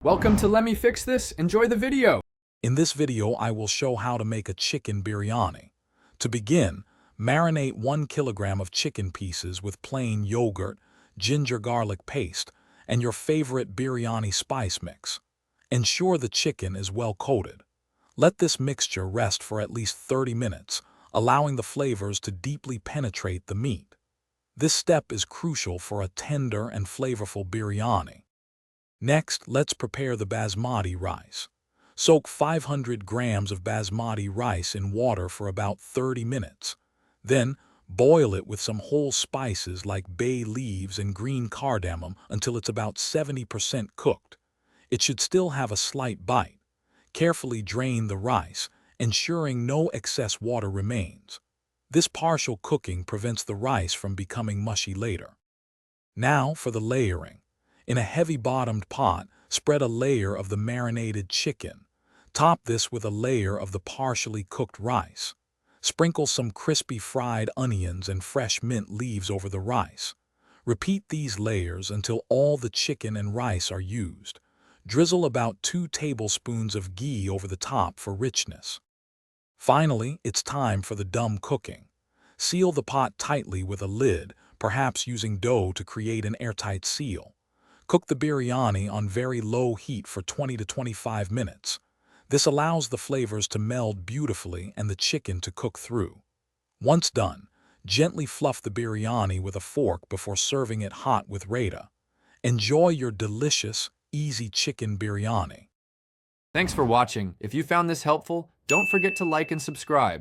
Welcome to Let Me Fix This. Enjoy the video. In this video, I will show how to make a chicken biryani. To begin, marinate 1 kilogram of chicken pieces with plain yogurt, ginger garlic paste, and your favorite biryani spice mix. Ensure the chicken is well coated. Let this mixture rest for at least 30 minutes, allowing the flavors to deeply penetrate the meat. This step is crucial for a tender and flavorful biryani. Next, let's prepare the basmati rice. Soak 500 grams of basmati rice in water for about 30 minutes. Then, boil it with some whole spices like bay leaves and green cardamom until it's about 70% cooked. It should still have a slight bite. Carefully drain the rice, ensuring no excess water remains. This partial cooking prevents the rice from becoming mushy later. Now for the layering. In a heavy-bottomed pot, spread a layer of the marinated chicken. Top this with a layer of the partially cooked rice. Sprinkle some crispy fried onions and fresh mint leaves over the rice. Repeat these layers until all the chicken and rice are used. Drizzle about 2 tablespoons of ghee over the top for richness. Finally, it's time for the dum cooking. Seal the pot tightly with a lid, perhaps using dough to create an airtight seal. Cook the biryani on very low heat for 20 to 25 minutes. This allows the flavors to meld beautifully and the chicken to cook through. Once done, gently fluff the biryani with a fork before serving it hot with raita. Enjoy your delicious, easy chicken biryani. Thanks for watching. If you found this helpful, don't forget to like and subscribe.